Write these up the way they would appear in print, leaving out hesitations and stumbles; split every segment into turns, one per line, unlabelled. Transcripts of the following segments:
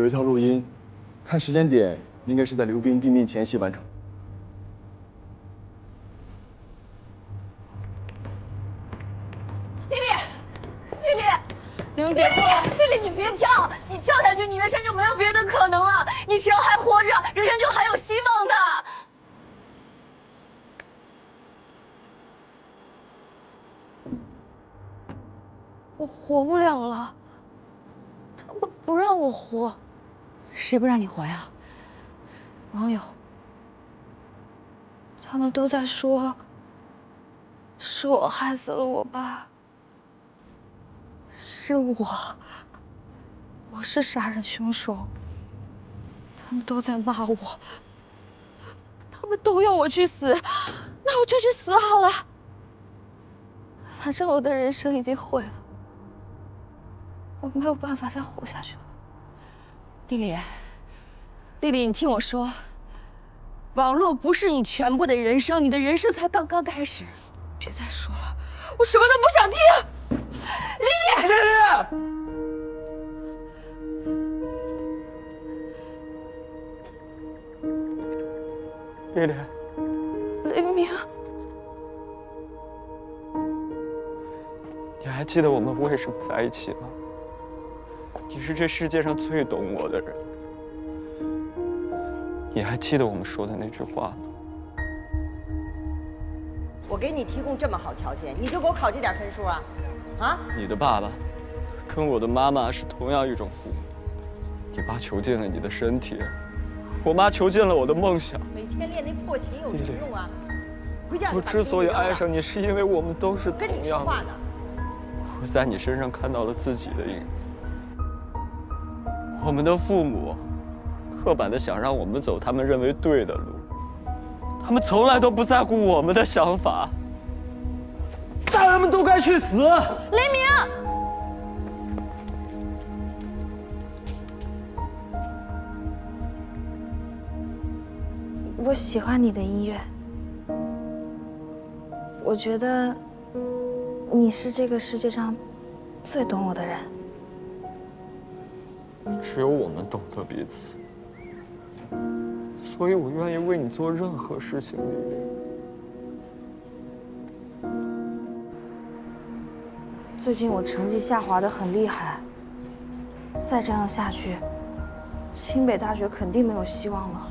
一条录音，看时间点应该是在刘冰毙命前夕完成。
丽丽，别跳！丽丽，你别跳！你跳下去，你人生就没有别的可能了。你只要还活着，人生就还有希望的。我活不了了，他们不让我活。
谁不让你活呀？
网友，他们都在说，是我害死了我爸，是我是杀人凶手。他们都在骂我，他们都要我去死，那我就去死好了。反正我的人生已经毁了，我没有办法再活下去了。
丽丽，你听我说，网络不是你全部的人生，你的人生才刚刚开始。
别再说了，我什么都不想听。丽丽，
丽丽，
雷鸣，
你还记得我们为什么在一起吗？你是这世界上最懂我的人。你还记得我们说的那句话吗？
我给你提供这么好条件，你就给我考这点分数啊？啊？
你的爸爸跟我的妈妈是同样一种父母。你爸囚禁了你的身体，我妈囚禁了我的梦想。
每天练那破琴有什么用啊？回家
我之所以爱上你，是因为我们都是同
跟你说
样的。
话呢。
我在你身上看到了自己的影子。我们的父母刻板的想让我们走他们认为对的路，他们从来都不在乎我们的想法。大人们都该去死！
雷鸣，我喜欢你的音乐，我觉得你是这个世界上最懂我的人。
只有我们懂得彼此，所以我愿意为你做任何事情，丽丽。
最近我成绩下滑得很厉害，再这样下去，清北大学肯定没有希望了。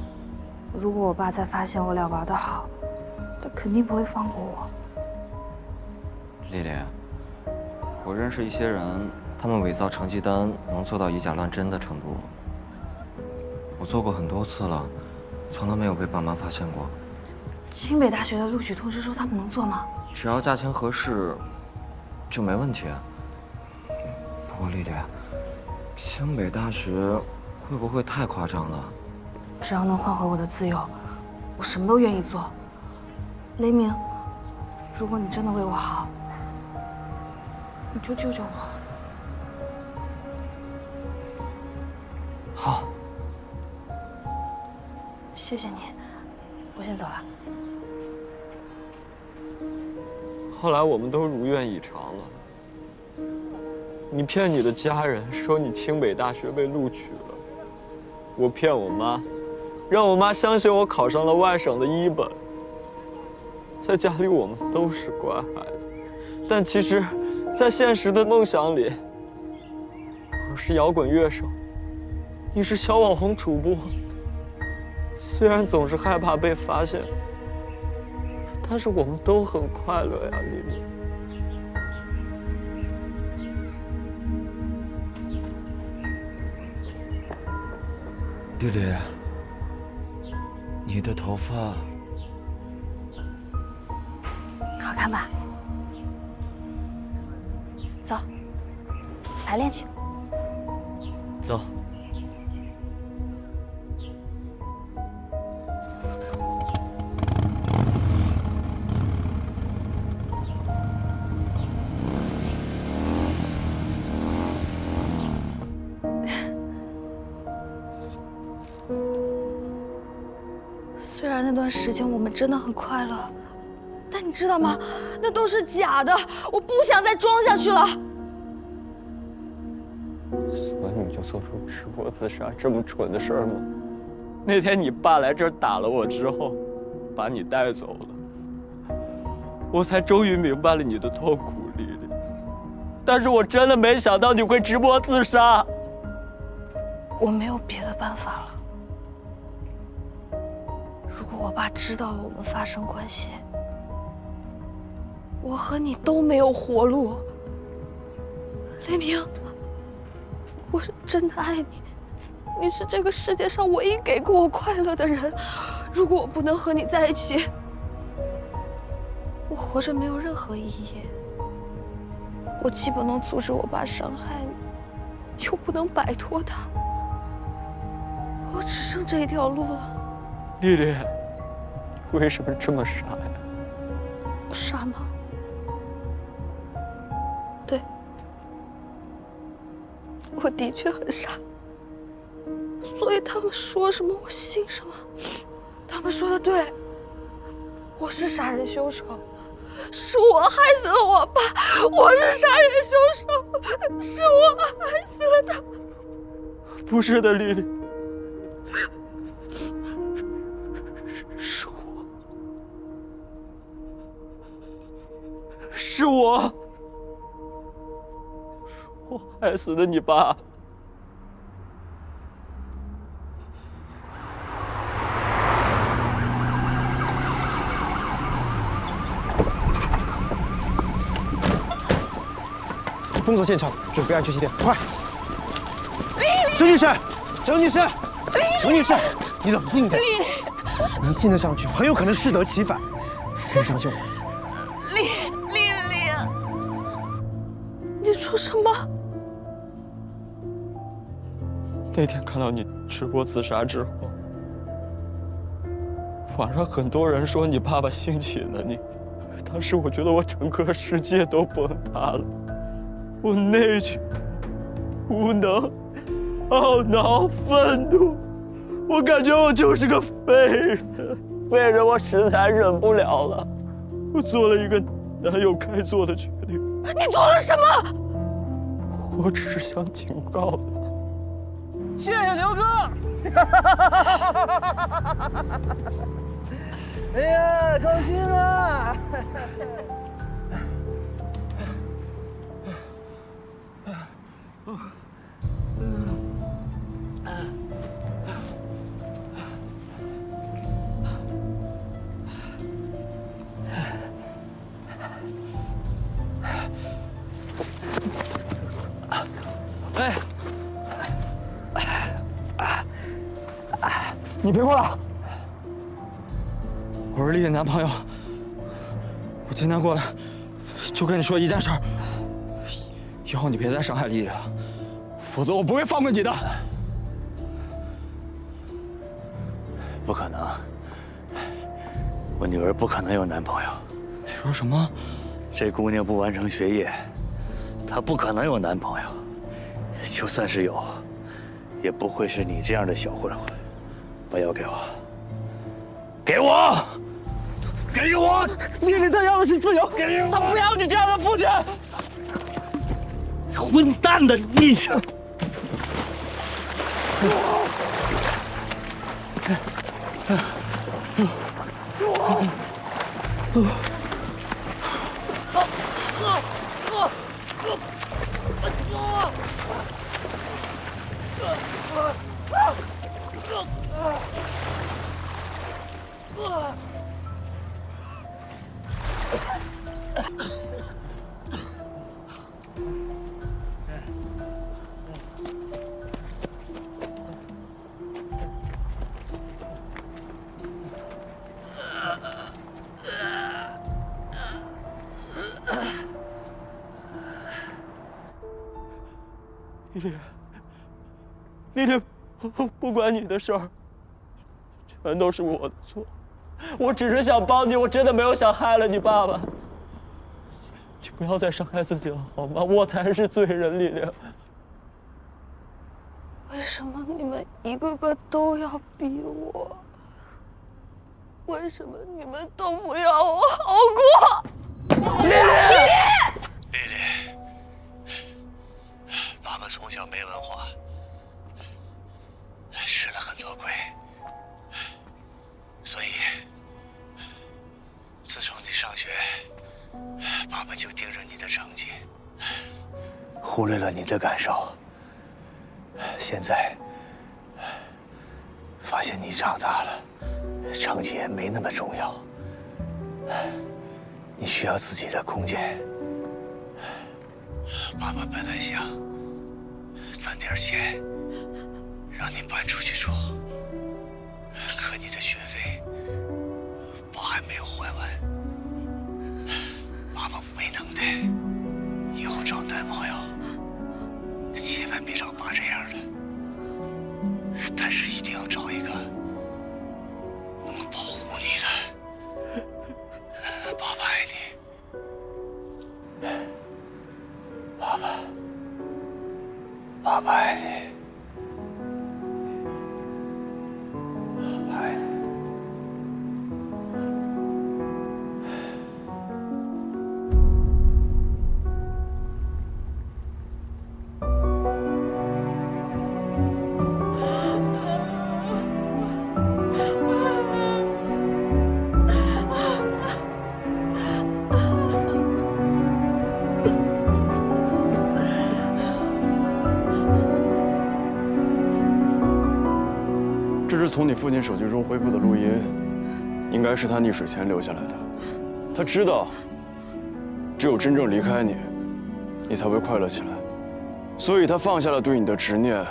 如果我爸再发现我俩玩得好，他肯定不会放过我。
丽丽，我认识一些人，他们伪造成绩单能做到以假乱真的程度。我做过很多次了，从来没有被爸妈发现过。
清北大学的录取通知书他们能做吗？
只要价钱合适，就没问题。不过丽丽，清北大学会不会太夸张了？
只要能换回我的自由，我什么都愿意做。雷鸣，如果你真的为我好，你就救救我。
好，
谢谢你，我先走了。
后来我们都如愿以偿了。你骗你的家人说你清北大学被录取了，我骗我妈，让我妈相信我考上了外省的一本。在家里我们都是乖孩子，但其实，在现实的梦想里，我是摇滚乐手，你是小网红主播。虽然总是害怕被发现，但是我们都很快乐呀，丽丽。
丽丽，你的头发
好看吧？走，排练去。
走。
虽然那段时间我们真的很快乐，但你知道吗？那都是假的，我不想再装下去了。
所以你就做出直播自杀这么蠢的事儿吗？那天你爸来这儿打了我之后，把你带走了，我才终于明白了你的痛苦，丽丽。但是我真的没想到你会直播自杀。
我没有别的办法了。如果我爸知道了我们发生关系，我和你都没有活路。雷鸣，我是真的爱你，你是这个世界上唯一给过我快乐的人。如果我不能和你在一起，我活着没有任何意义。我既不能阻止我爸伤害你，又不能摆脱他。我只剩这一条路了。
丽丽，为什么这么傻呀？
傻吗？对，我的确很傻。所以他们说什么我信什么。他们说的对，我是杀人凶手，是我害死了我爸，我是杀人凶手，是我害死了他。
不是的，丽丽。是我害死的你爸。
封锁现场，准备安全气垫，快！陈女士，陈女士，陈女士，你冷静一点。你现在上去很有可能适得其反，请相信我。
你说什么？
那天看到你直播自杀之后，网上很多人说你爸爸性侵了你，当时我觉得我整个世界都崩塌了，我内疚、无能、懊恼、愤怒，我感觉我就是个废人，废人我实在忍不了了，我做了一个男友该做的决定。
你做了什么？
我只是想警告他。
谢谢刘哥。哎呀，高兴了。
你别过来！我是丽丽男朋友，我今天过来就跟你说一件事儿，以后你别再伤害丽丽了，否则我不会放过你的。
不可能，我女儿不可能有男朋友。
你说什么？
这姑娘不完成学业，她不可能有男朋友。就算是有，也不会是你这样的小混混。把药给我，给我，给我！
丽丽她要的是自由，她不要你这样的父亲。
混蛋的你！
丽丽，不关你的事儿，全都是我的错。我只是想帮你，我真的没有想害了你爸爸。你不要再伤害自己了，好吗？我才是罪人，丽丽。
为什么你们一个个都要逼我？为什么你们都不要我好过？
丽丽，丽丽，爸爸从小没文化，学，爸爸就盯着你的成绩，忽略了你的感受。现在发现你长大了，成绩也没那么重要，你需要自己的空间。爸爸本来想攒点钱，让你搬出去住，可你的学费我还没有还完。爸爸没能耐，以后找男朋友千万别找爸这样的，但是一定要找一个能够保护你的。爸爸爱你，爸爸爱你。
这是从你父亲手机中恢复的录音，应该是他溺水前留下来的。他知道，只有真正离开你，你才会快乐起来，所以他放下了对你的执念。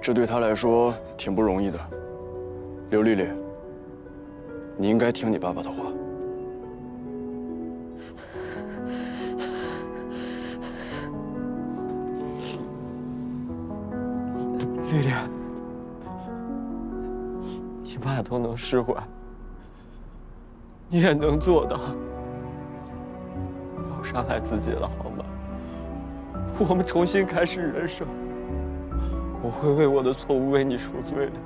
这对他来说挺不容易的。刘丽丽，你应该听你爸爸的话。
丽丽。你爸都能释怀，你也能做到。不要伤害自己了，好吗？我们重新开始人生，我会为我的错误为你赎罪的。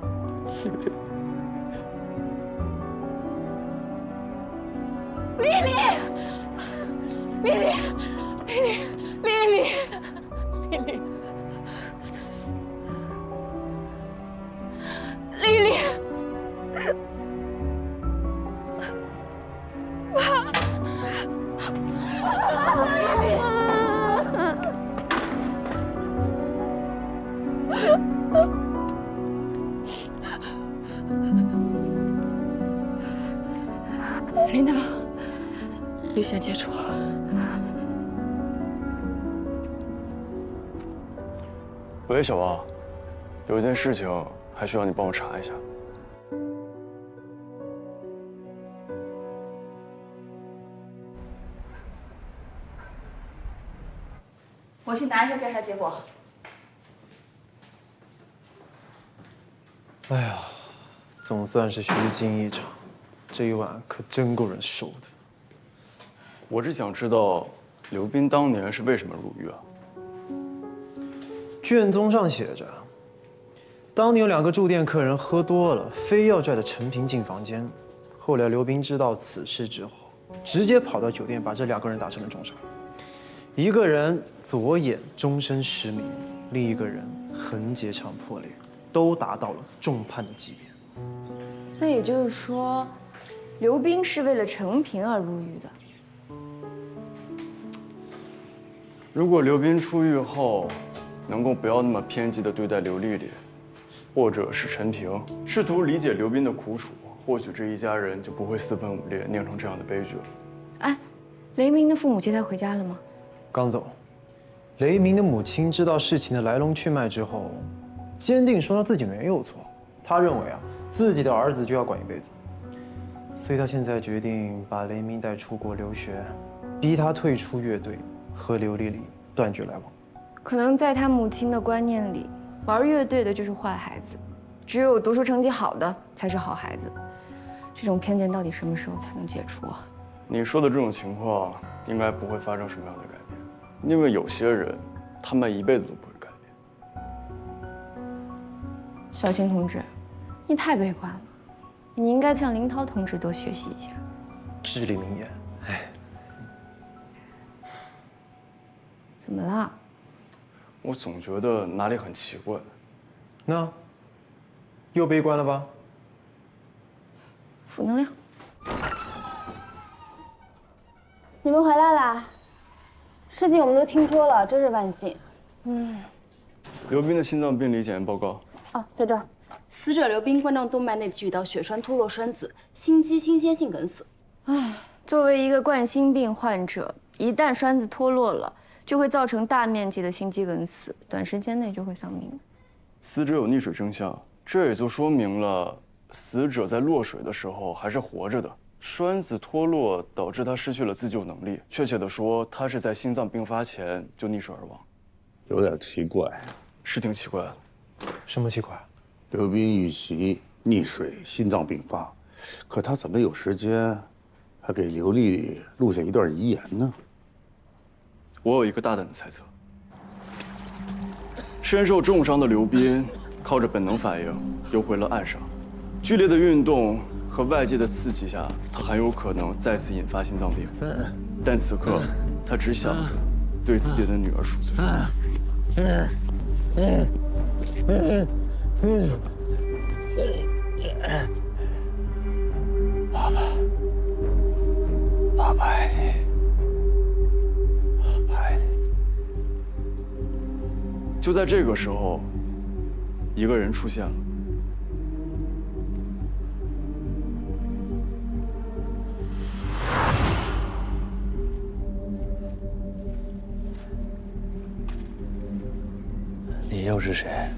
丽丽，丽丽，丽丽，丽丽，丽丽。丽丽，领导，绿线解除。
喂，小王，有一件事情还需要你帮我查一下。
我去拿一下调查结果。
哎呀，总算是虚惊一场，这一晚可真够人受的。
我只想知道，刘斌当年是为什么入狱啊？
卷宗上写着，当年有2个住店客人喝多了，非要拽着陈平进房间。后来刘斌知道此事之后，直接跑到酒店把这2个人打成了重伤。一个人左眼终身失明，另一个人横截肠破裂，都达到了重判的级别。
那也就是说，刘斌是为了陈平而入狱的。
如果刘斌出狱后，能够不要那么偏激地对待刘丽丽，或者是陈平，试图理解刘斌的苦楚，或许这一家人就不会4分5裂，酿成这样的悲剧了。
哎，雷鸣的父母接他回家了吗？
刚走。雷鸣的母亲知道事情的来龙去脉之后，坚定说他自己没有错。他认为自己的儿子就要管一辈子，所以他现在决定把雷鸣带出国留学，逼他退出乐队，和刘丽丽断绝来往。
可能在他母亲的观念里，玩乐队的就是坏孩子，只有读书成绩好的才是好孩子。这种偏见到底什么时候才能解除啊？
你说的这种情况，应该不会发生什么样的改变，因为有些人，他们一辈子都不会改变。
小新同志，你太悲观了，你应该向林涛同志多学习一下。
至理名言。哎，
怎么了？
我总觉得哪里很奇怪。
那又悲观了吧？
负能量。
你们回来啦！事情我们都听说了，真是万幸。
刘斌的心脏病理检验报告。
哦，在这儿。死者刘斌冠状动脉内曲道血栓脱落栓子，心肌倾斜性梗死。
唉，作为一个冠心病患者，一旦栓子脱落了，就会造成大面积的心肌梗死，短时间内就会丧命。
死者有溺水征象，这也就说明了死者在落水的时候还是活着的。栓子脱落导致他失去了自救能力，确切的说，他是在心脏病发前就溺水而亡。
有点奇怪，
是挺奇怪的。
什么奇怪？
刘斌遇袭溺水，心脏病发，可他怎么有时间还给刘丽录下一段遗言呢？
我有一个大胆的猜测：身受重伤的刘斌靠着本能反应游回了岸上，剧烈的运动和外界的刺激下，他很有可能再次引发心脏病。但此刻，他只想着对自己的女儿赎罪。
爸爸，爸爸爱你，爸爸爱你。
就在这个时候，一个人出现了。
你又是谁？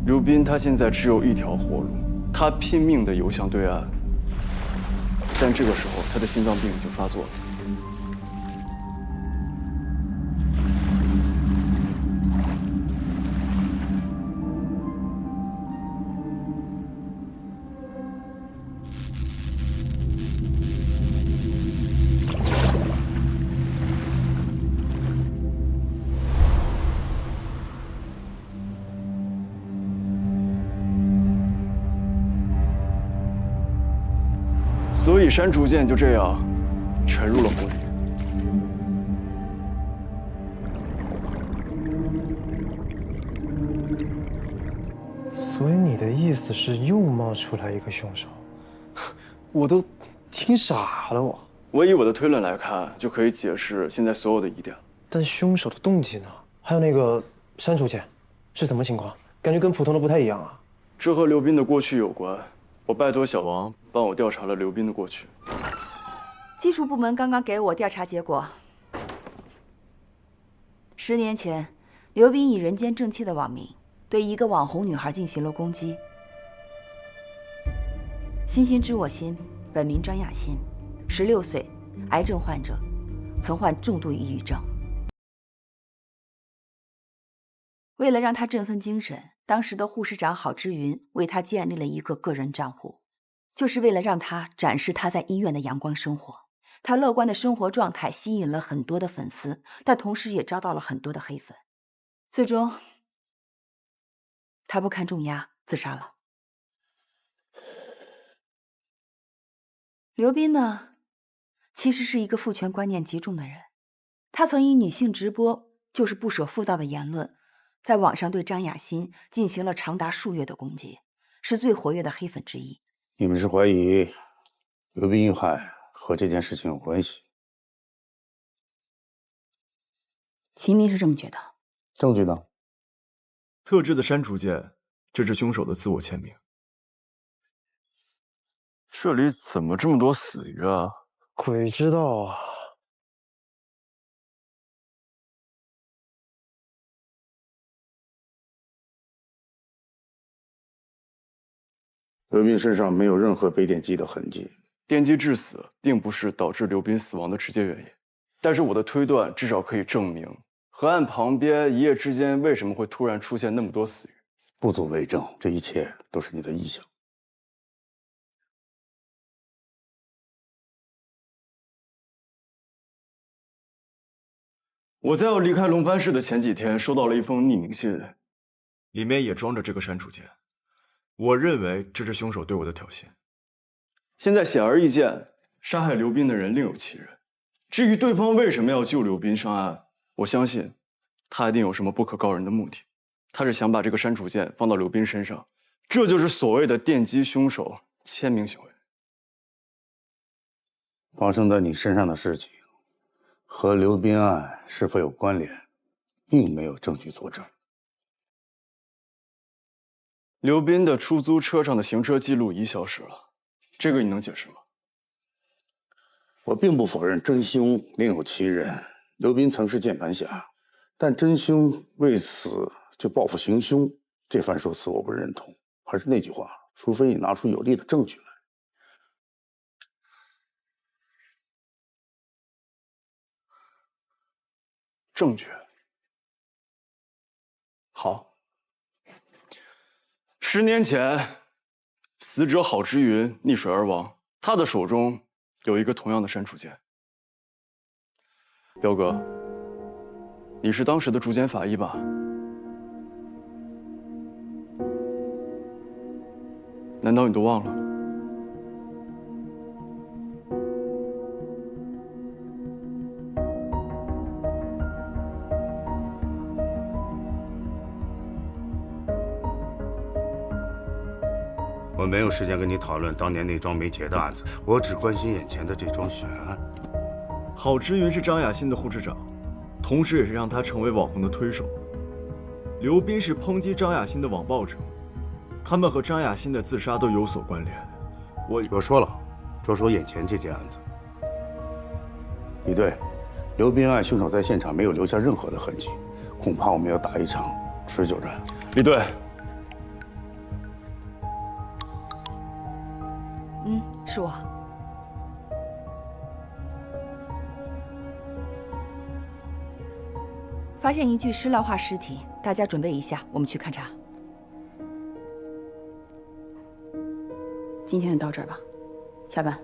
刘斌他现在只有一条活路，他拼命地游向对岸，但这个时候他的心脏病已经发作了。所以删除键就这样沉入了湖里。
所以你的意思是又冒出来一个凶手？我都听傻了我。
我以我的推论来看，就可以解释现在所有的疑点。
但凶手的动机呢？还有那个删除键，是什么情况？感觉跟普通的不太一样啊。
这和刘斌的过去有关。我拜托小王帮我调查了刘斌的过去。
技术部门刚刚给我调查结果。10年前，刘斌以人间正气的网名，对一个网红女孩进行了攻击。欣欣知我心，本名张雅欣，16岁，癌症患者，曾患重度抑郁症。为了让她振奋精神，当时的护士长郝之云为她建立了一个个人账户，就是为了让她展示她在医院的阳光生活。她乐观的生活状态吸引了很多的粉丝，但同时也招到了很多的黑粉。最终，她不堪重压自杀了。刘斌呢，其实是一个父权观念极重的人，他曾以女性直播就是不守妇道的言论，在网上对张雅欣进行了长达数月的攻击，是最活跃的黑粉之一。
你们是怀疑刘斌遇害和这件事情有关系？
秦明是这么觉得。
证据呢？
特制的删除键，这是凶手的自我签名。这里怎么这么多死鱼啊？
鬼知道啊！
刘斌身上没有任何被电击的痕迹。
电击致死并不是导致刘斌死亡的直接原因，但是我的推断至少可以证明，河岸旁边一夜之间为什么会突然出现那么多死鱼？
不足为证，这一切都是你的臆想。
我在要离开龙帆市的前几天，收到了一封匿名信，里面也装着这个删除键。我认为这是凶手对我的挑衅。现在显而易见，杀害刘斌的人另有其人，至于对方为什么要救刘斌上岸，我相信他一定有什么不可告人的目的。他是想把这个删除键放到刘斌身上，这就是所谓的电击凶手签名行为。
发生在你身上的事情和刘斌案是否有关联，并没有证据佐证。
刘斌的出租车上的行车记录已消失了，这个你能解释吗？
我并不否认真凶另有其人，刘斌曾是键盘侠，但真凶为此就报复行凶，这番说辞我不认同。还是那句话，除非你拿出有力的证据来。
证据。好。10年前，死者郝之云溺水而亡，他的手中有一个同样的删除键。彪哥，你是当时的竹简法医吧？难道你都忘了？
我没有时间跟你讨论当年那桩没结的案子，我只关心眼前的这桩悬案。
郝之云是张雅欣的护士长，同时也是让她成为网红的推手。刘斌是抨击张雅欣的网暴者，他们和张雅欣的自杀都有所关联。
我说了，说说眼前这件案子。李队，刘斌案凶手在现场没有留下任何的痕迹，恐怕我们要打一场持久战。
李队。
是我。发现一具失蜡化尸体，大家准备一下，我们去勘察。今天就到这儿吧，下班。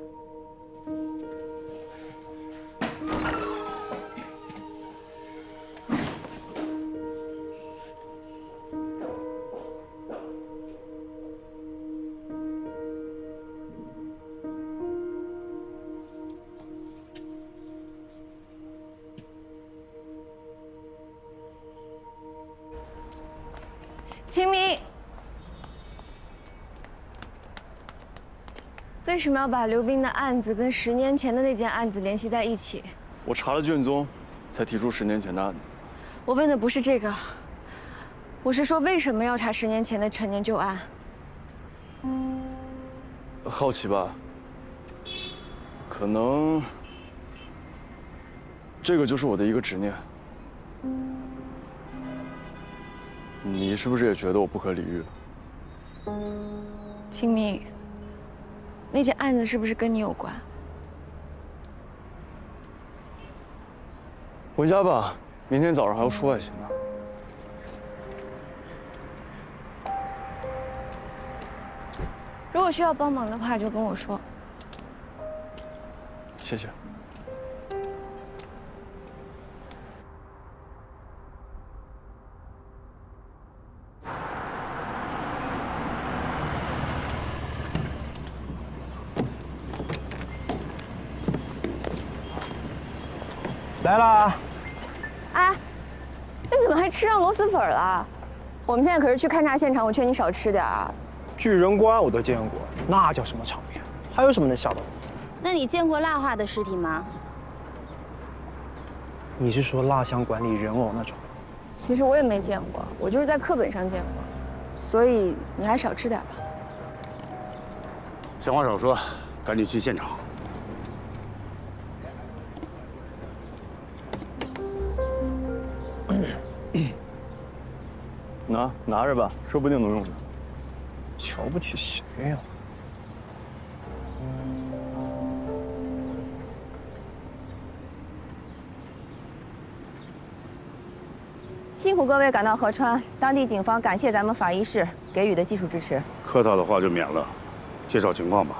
秦明，为什么要把刘斌的案子跟10年前的那件案子联系在一起？
我查了卷宗，才提出10年前的案子。
我问的不是这个，我是说为什么要查10年前的陈年旧案？
好奇吧？可能这个就是我的一个执念。你是不是也觉得我不可理喻？
秦明，那件案子是不是跟你有关？
回家吧，明天早上还要出外勤呢。
如果需要帮忙的话，就跟我说。
谢谢。
来啦！
哎，你怎么还吃上螺蛳粉了？我们现在可是去勘察现场，我劝你少吃点啊。
巨人棺我都见过，那叫什么场面？还有什么能吓到我？
那你见过蜡化的尸体吗？
你是说蜡像馆里人偶那种？
其实我也没见过，我就是在课本上见过，所以你还少吃点吧。
闲话少说，赶紧去现场。
拿着吧，说不定能用上。
瞧不起谁呀？
辛苦各位赶到合川，当地警方感谢咱们法医室给予的技术支持。
客套的话就免了，介绍情况吧。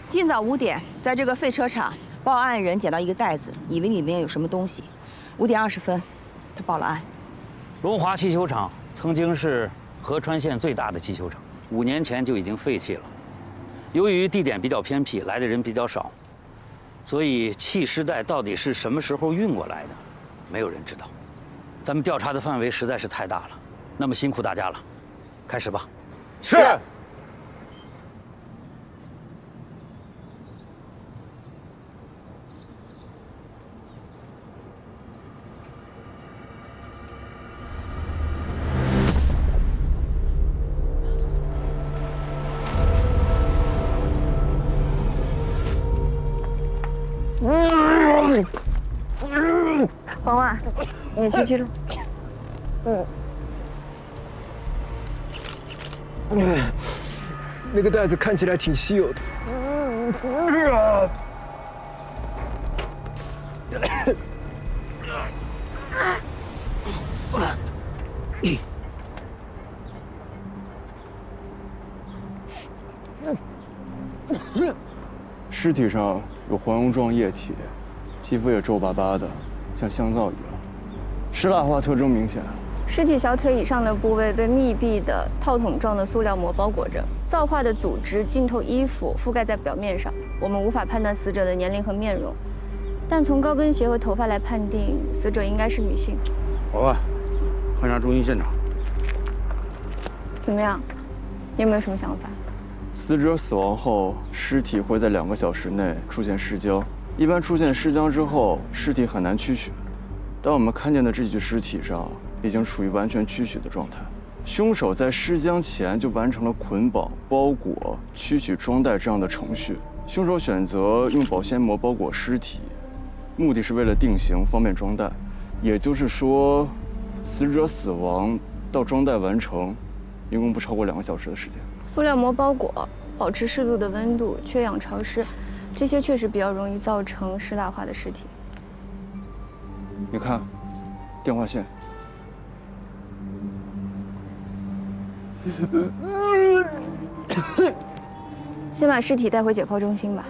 今早5点，在这个废车场，报案人捡到一个袋子，以为里面有什么东西。5点20分，他报了案。
龙华气球场曾经是合川县最大的气球场，5年前就已经废弃了。由于地点比较偏僻，来的人比较少，所以弃尸袋到底是什么时候运过来的，没有人知道。咱们调查的范围实在是太大了，那么辛苦大家了，开始吧。
是。
王婉，你去记录。
那个袋子看起来挺稀有的。
尸体上有黄油状液体，皮肤也皱巴巴的，像香皂一样，尸蜡化特征明显。
尸体小腿以上的部位被密闭的套筒状的塑料膜包裹着，皂化的组织浸透衣服，覆盖在表面上。我们无法判断死者的年龄和面容，但从高跟鞋和头发来判定，死者应该是女性。
老万，勘察中心现场。
怎么样？你有没有什么想法？
死者死亡后，尸体会在2个小时内出现尸僵。一般出现尸僵之后，尸体很难驱血。但我们看见的这具尸体上，已经处于完全驱血的状态。凶手在尸僵前就完成了捆绑、包裹、驱取装袋这样的程序。凶手选择用保鲜膜包裹尸体，目的是为了定型，方便装袋。也就是说，死者死亡到装袋完成，一共不超过2个小时的时间。
塑料膜包裹，保持适度的温度，缺氧潮湿，这些确实比较容易造成尸蜡化的尸体。
你看，电话线。
先把尸体带回解剖中心吧。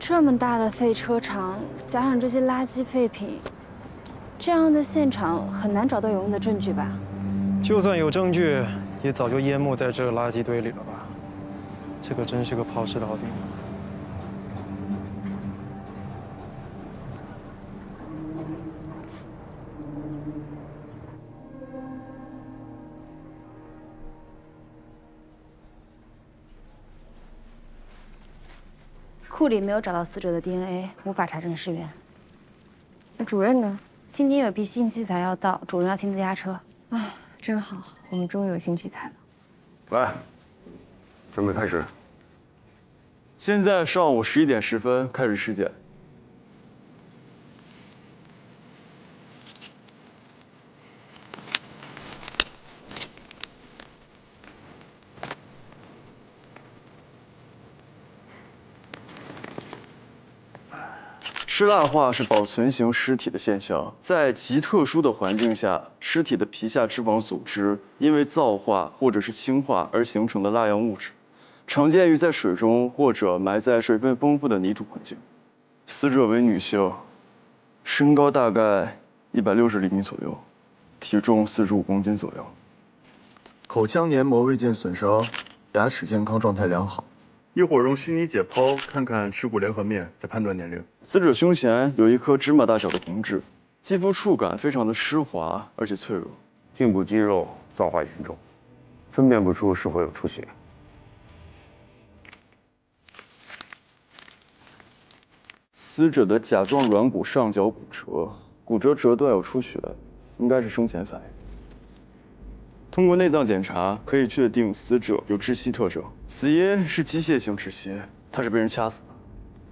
这么大的废车场，加上这些垃圾废品，这样的现场很难找到有用的证据吧？
就算有证据，也早就淹没在这个垃圾堆里了吧？这可真是个抛尸老地。
库里没有找到死者的 DNA， 无法查证尸源。那主任呢？今天有批新器材要到，主任要亲自押车。啊，真好，我们终于有新器材了。
来，准备开始。现在上午11点10分开始尸检。尸蜡化是保存型尸体的现象，在极特殊的环境下，尸体的皮下脂肪组织因为皂化或者是氢化而形成的蜡样物质，常见于在水中或者埋在水分丰富的泥土环境。死者为女性，身高大概160厘米左右，体重45公斤左右，口腔黏膜未见损伤，牙齿健康状态良好。一会儿用虚拟解剖看看耻骨联合面，再判断年龄。死者胸前有一颗芝麻大小的红痣，肌肤触感非常的湿滑，而且脆弱。
颈部肌肉皂化严重，分辨不出是否有出血。
死者的甲状软骨上角骨折，骨折折断有出血，应该是生前反应。通过内脏检查，可以确定死者有窒息特征，死因是机械性窒息，他是被人掐死的。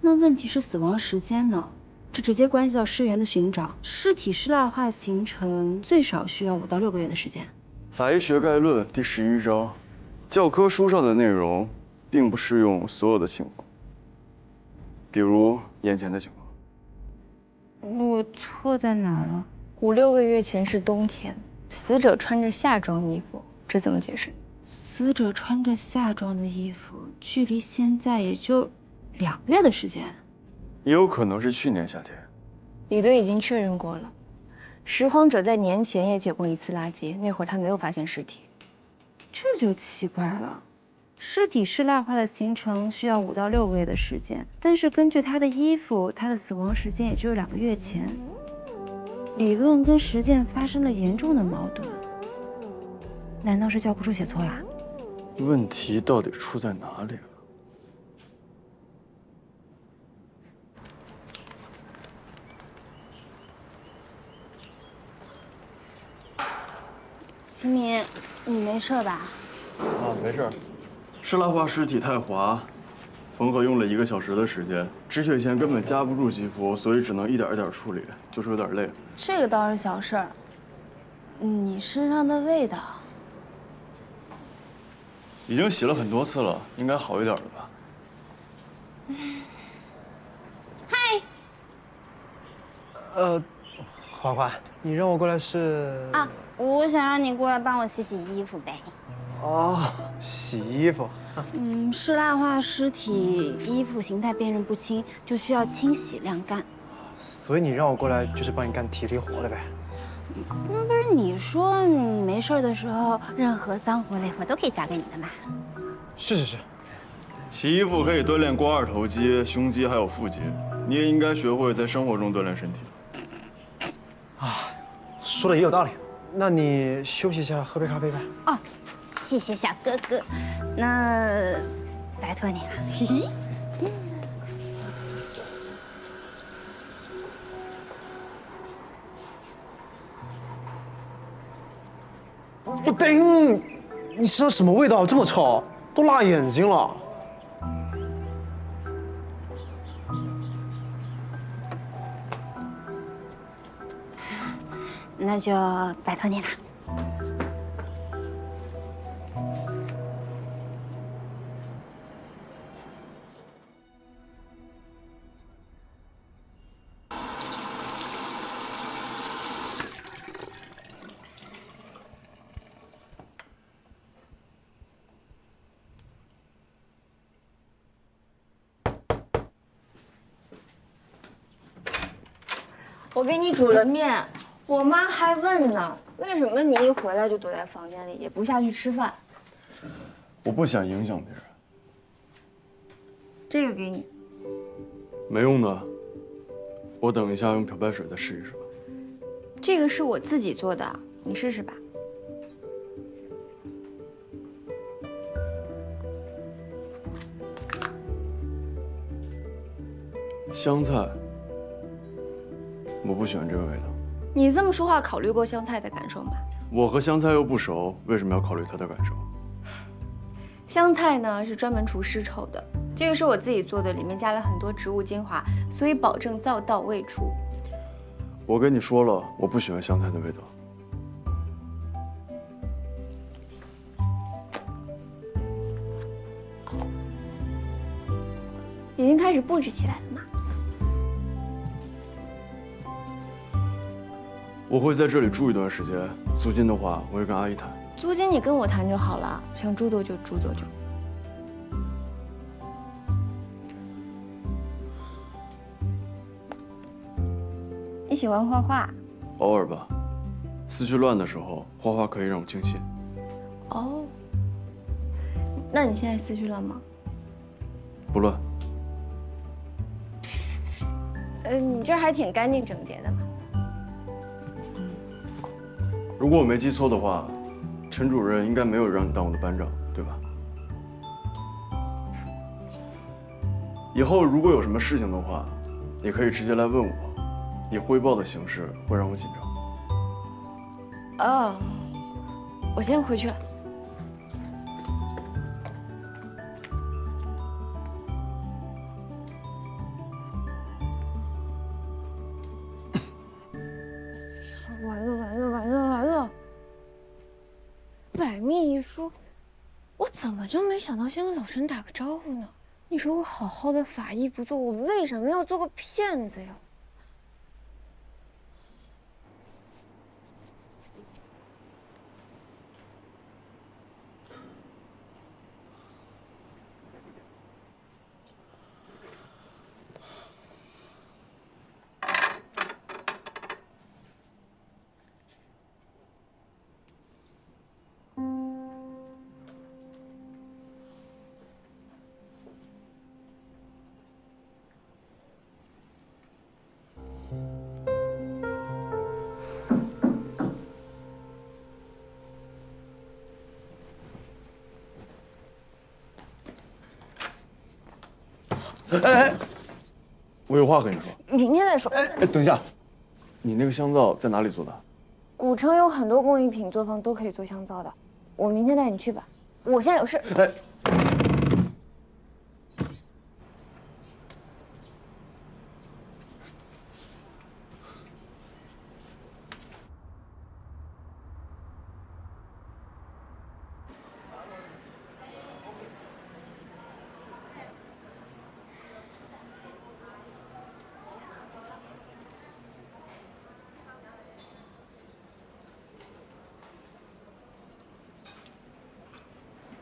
那问题是死亡时间呢？这直接关系到尸源的寻找。尸体尸蜡化形成最少需要5到6个月的时间。
法医学概论第11章，教科书上的内容并不适用所有的情况，比如眼前的情况。
我错在哪儿了？5、6个月前是冬天，死者穿着夏装衣服，这怎么解释？
死者穿着夏装的衣服，距离现在也就2个月的时间。
也有可能是去年夏天。
李队已经确认过了，拾荒者在年前也捡过一次垃圾，那会儿他没有发现尸体。
这就奇怪了，尸体湿蜡化的形成需要5到6个月的时间，但是根据他的衣服，他的死亡时间也就是2个月前，理论跟实践发生了严重的矛盾。难道是教科书写错了？
问题到底出在哪里了？
齐明，你没事吧？
啊，没事。湿蜡化尸体太滑，缝合用了1个小时的时间，止血钳根本夹不住肌肤，所以只能一点一点处理，就是有点累。
这个倒是小事儿。你身上的味道，
已经洗了很多次了，应该好一点了吧？
嗨。
花花，你让我过来是？
啊，我想让你过来帮我洗洗衣服呗。
哦，洗衣服。
湿蜡化尸体，衣服形态辨认不清，就需要清洗晾干。
所以你让我过来就是帮你干体力活了呗？
不是你说你没事的时候，任何脏活累活都可以交给你的嘛？
是。
洗衣服可以锻炼肱二头肌、胸肌还有腹肌，你也应该学会在生活中锻炼身体。
说的也有道理。那你休息一下，喝杯咖啡呗。
哦，谢谢小哥哥，那拜托你了。嘿嘿。
我顶！你身上什么味道这么臭？都辣眼睛了。
那就拜托你了。
我给你煮了面，我妈还问呢，为什么你一回来就躲在房间里，也不下去吃饭？
我不想影响别人。
这个给你。
没用的，我等一下用漂白水再试一试吧。
这个是我自己做的，你试试吧。
香菜，我不喜欢这个味道。
你这么说话，考虑过香菜的感受吗？
我和香菜又不熟，为什么要考虑它的感受？
香菜呢是专门除尸臭的，这个是我自己做的，里面加了很多植物精华，所以保证皂到位除。
我跟你说了，我不喜欢香菜的味道。
已经开始布置起来了吗？
我会在这里住一段时间，租金的话我会跟阿姨谈。
租金你跟我谈就好了，想住多久住多久。你喜欢画画？
偶尔吧，思绪乱的时候，画画可以让我静心。
哦，那你现在思绪乱吗？
不乱。
你这儿还挺干净整洁的嘛。
如果我没记错的话，陈主任应该没有让你当我的班长，对吧？以后如果有什么事情的话，你可以直接来问我，以汇报的形式会让我紧张。
哦，我先回去了。完了！百密一疏，我怎么就没想到先跟老陈打个招呼呢？你说我好好的法医不做，我为什么要做个骗子呀？
哎，我有话跟你说。
明天再说。
哎，等一下，你那个香皂在哪里做的？
古城有很多工艺品作坊都可以做香皂的，我明天带你去吧。我现在有事。
哎。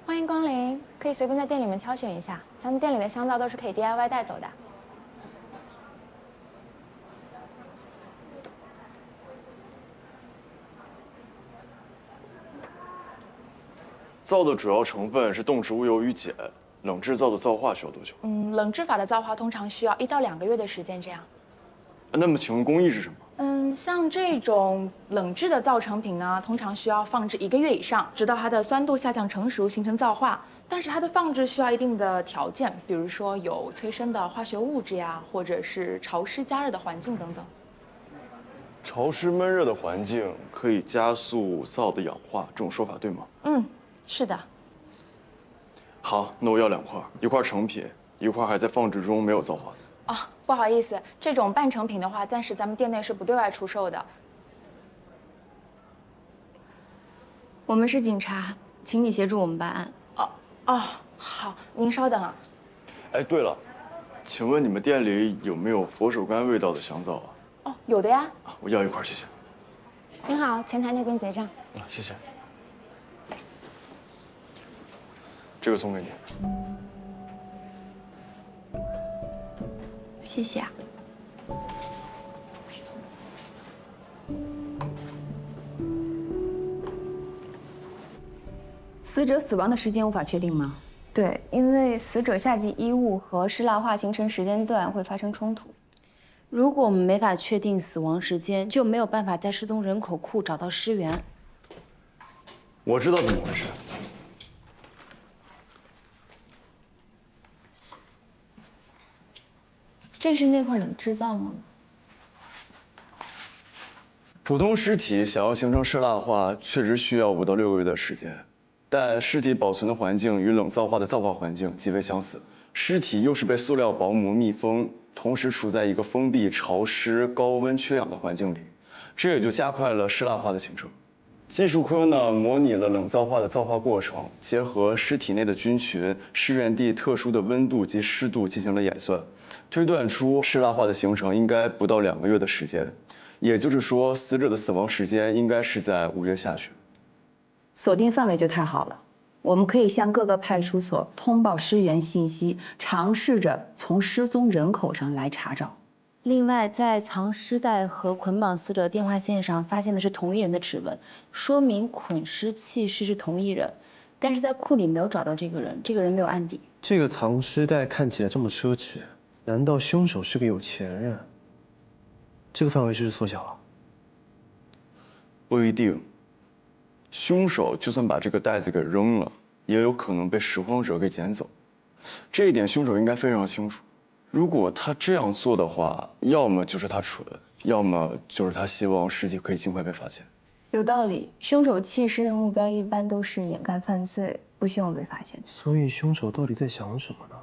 欢迎光临，可以随便在店里面挑选一下，咱们店里的香皂都是可以 DIY 带走的。
皂的主要成分是动植物油与碱，冷制皂的皂化需要多久？
冷制法的皂化通常需要1到2个月的时间，这样。
那么请问工艺是什么？
像这种冷制的皂成品呢，通常需要放置1个月以上，直到它的酸度下降成熟，形成皂化。但是它的放置需要一定的条件，比如说有催生的化学物质呀，或者是潮湿加热的环境等等。
潮湿闷热的环境可以加速皂的氧化，这种说法对吗？
是的。
好，那我要2块，一块成品，一块还在放置中没有皂化的。
哦，不好意思，这种半成品的话，暂时咱们店内是不对外出售的。我们是警察，请你协助我们办案。哦，好，您稍等啊。
哎，对了，请问你们店里有没有佛手柑味道的香皂啊？
哦，有的呀。
我要1块，谢谢。
您好，前台那边结账。
谢谢。这个送给你。
谢谢啊。
死者死亡的时间无法确定吗？
对，因为死者夏季衣物和湿蜡化形成时间段会发生冲突。
如果我们没法确定死亡时间，就没有办法在失踪人口库找到尸源。
我知道怎么回事。
这是那块冷制皂吗？
普通尸体想要形成湿蜡化，确实需要5到6个月的时间，但尸体保存的环境与冷皂化的皂化环境极为相似，尸体又是被塑料薄膜密封，同时处在一个封闭、潮湿、高温、缺氧的环境里，这也就加快了湿蜡化的形成。技术科呢，模拟了冷皂化的皂化过程，结合尸体内的菌群、尸源地特殊的温度及湿度进行了演算，推断出湿蜡化的形成应该不到2个月的时间，也就是说，死者的死亡时间应该是在5月下旬。
锁定范围就太好了，我们可以向各个派出所通报尸源信息，尝试着从失踪人口上来查找。
另外，在藏尸袋和捆绑死者的电话线上发现的是同一人的指纹，说明捆尸弃尸是同一人。但是在库里没有找到这个人，这个人没有案底。
这个藏尸袋看起来这么奢侈，难道凶手是个有钱人？这个范围是不是缩小了？
不一定。凶手就算把这个袋子给扔了，也有可能被拾荒者给捡走。这一点凶手应该非常清楚。如果他这样做的话，要么就是他蠢，要么就是他希望尸体可以尽快被发现。
有道理，凶手弃尸的目标一般都是掩盖犯罪，不希望被发现。
所以凶手到底在想什么呢？